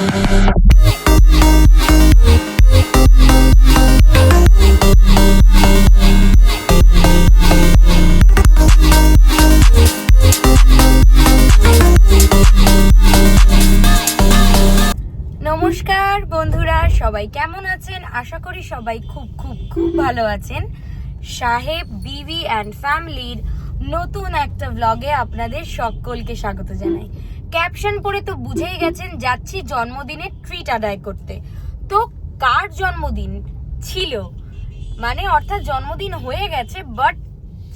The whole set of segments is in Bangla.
নমস্কার বন্ধুরা, সবাই কেমন আছেন? আশা করি সবাই খুব খুব খুব ভালো আছেন। সাহেব বিবি অ্যান্ড ফ্যামিলির নতুন একটা ব্লগে আপনাদের সকলকে স্বাগত জানাই। ক্যাপশন পড়ে তো বুঝেই গেছেন যাচ্ছি জন্মদিনের ট্রিট আদায় করতে। তো কার জন্মদিন ছিল, মানে অর্থাৎ জন্মদিন হয়ে গেছে বাট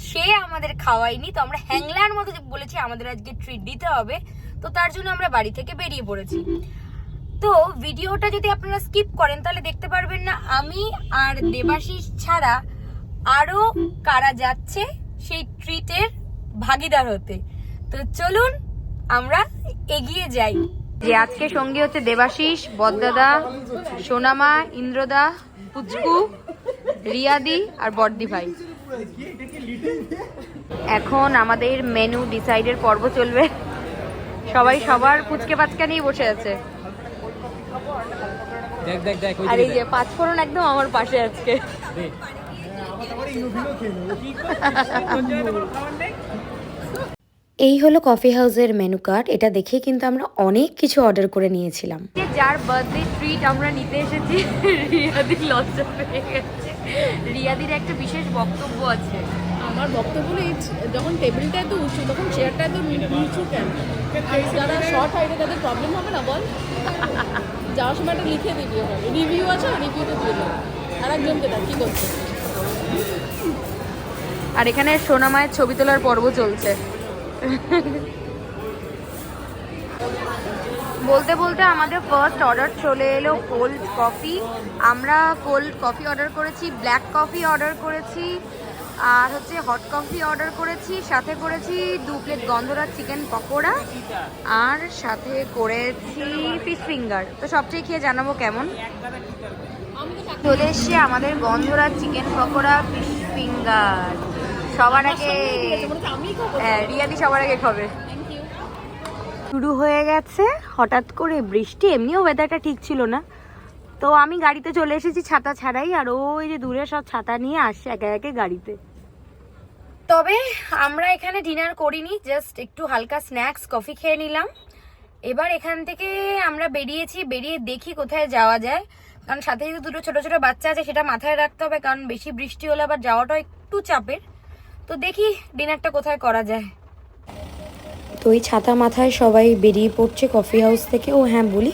সে আমাদের খাওয়ায়নি, তো আমরা হ্যাংলার মতো বলেছি আমাদের আজকে ট্রিট দিতে হবে। তো তার জন্য আমরা বাড়ি থেকে বেরিয়ে পড়েছি। তো ভিডিওটা যদি আপনারা স্কিপ করেন তাহলে দেখতে পারবেন না আমি আর দেবাশিস ছাড়া আরো কারা যাচ্ছে সেই ট্রিটের ভাগিদার হতে। তো চলুন আমরা এগিয়ে যাই। যে আজকে সঙ্গী হচ্ছে দেবাশিস, বদ্দাদা, সোনামা, ইন্দ্রদা, পুচকু, রিয়াদি আর বর্দি ভাই। এখন আমাদের মেনু ডিসাইডের পর্ব চলবে। সবাই সবার পুচকে পাচকা নিয়ে বসে আছে। আর এই যে পাঁচফোড়ন একদম আমার পাশে আজকে। এই হলো কফি হাউসের মেনু কার্ড। এটা দেখে কিন্তু আমরা অনেক কিছু অর্ডার করে নিয়েছিলাম। যার বার্থডে ট্রিট আমরা নিতে এসেছি, রিয়াদির লজ্জা পেয়ে গেছে। রিয়াদির একটা বিশেষ বক্তব্য আছে। আমার বক্তব্য হলো যখন টেবিলটা এত উঁচু তখন চেয়ারটা এত নিচু কেন? যারা শর্ট হাইটে তাদের প্রবলেম হবে না বল? যাওয়ার সময় একটা লিখে দিবি, ওখানে রিভিউ আছে, রিভিউতে দিয়ে দেবো আর একজনকে দেখ কী করছে। আর এখানে সোনামায়ের ছবি তোলার পর্ব চলছে। বলতে বলতে আমাদের ফার্স্ট অর্ডার চলে এলো কোল্ড কফি। আমরা কোল্ড কফি অর্ডার করেছি, ব্ল্যাক কফি অর্ডার করেছি, আর হচ্ছে হট কফি অর্ডার করেছি, সাথে করেছি 2 প্লেট গন্ধরাজ চিকেন পকোড়া, আর সাথে করেছি ফিশ ফিঙ্গার। তো সবটাই খেয়ে জানাবো কেমন। চলে এসছে আমাদের গন্ধরাজ চিকেন পকোড়া, ফিশ ফিঙ্গার। সবার আগে রিয়াদি সবার আগে খাবে। শুরু হয়ে গেছে হঠাৎ করে বৃষ্টি, এমনিও ওয়েদারটা ঠিক ছিল না। তো আমি গাড়িতে চলে এসেছি ছাতা ছাড়াই, আর ওই যে দূরে সব ছাতা নিয়ে আসছে একে একে গাড়িতে। তবে আমরা এখানে ডিনার করিনি, জাস্ট একটু হালকা স্ন্যাক্স কফি খেয়ে নিলাম। এবার এখান থেকে আমরা বেরিয়েছি, বেরিয়ে দেখি কোথায় যাওয়া যায়, কারণ সাথে যদি দুটো ছোট ছোট বাচ্চা আছে সেটা মাথায় রাখতে হবে, কারণ বেশি বৃষ্টি হলে আবার যাওয়াটা একটু চাপের। তো দেখি ডিনারটা কোথায় করা যায়। তো এই ছাতা মাথায় সবাই বেরিয়ে পড়ছে কফি হাউস থেকে। ও হ্যাঁ বলি,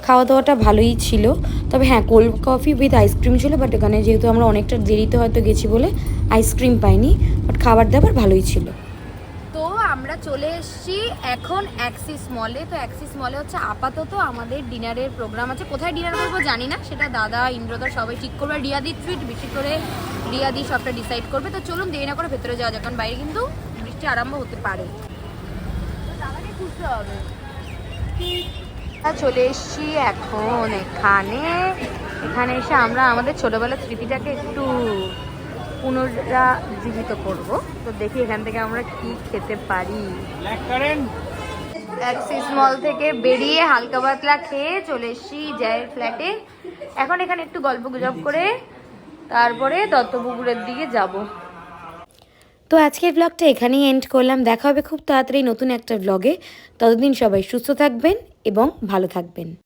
খাওয়া দাওয়াটা ভালোই ছিল। তবে হ্যাঁ, কোল্ড কফি উইথ আইসক্রিম ছিল, বাট এখানে যেহেতু আমরা অনেকটা দেরিতে হয়তো গেছি বলে আইসক্রিম পাইনি, বাট খাবার দাবার ভালোই ছিল। তো আমরা চলে এসেছি এখন অ্যাক্সিস মলে। তো অ্যাক্সিস মলে হচ্ছে আপাতত আমাদের ডিনারের প্রোগ্রাম আছে। কোথায় ডিনার করবো জানি না, সেটা দাদা, ইন্দ্রদা সবাই ঠিক করবে। রিয়াদির ট্রিট বেশি করে রিয়াদি সবটা ডিসাইড করবে। তো চলুন দেরি না করে ভেতরে যাওয়া যাক, কারণ বাইরে কিন্তু বৃষ্টি আরম্ভ হতে পারে। দাদাকে খুঁজতে হবে। চলে এসেছি এখন এখানে এসে আমরা আমাদের ছোটবেলার স্মৃতিটাকে একটু পুনরাজীবিত করব। তো দেখি এখান থেকে আমরা কি খেতে পারি। অ্যাক্সিস মল থেকে বেরিয়ে হালকা পাতলা খেয়ে চলে এসেছি জয়ের ফ্ল্যাটে। এখন এখানে একটু গল্প গুজব করে তারপরে দত্তপুকুরের দিকে যাব। তো আজকের ব্লগটা এখানেই এন্ড করলাম। দেখা হবে খুব তাড়াতাড়ি নতুন একটা ব্লগে। ততদিন সবাই সুস্থ থাকবেন এবং ভালো থাকবেন।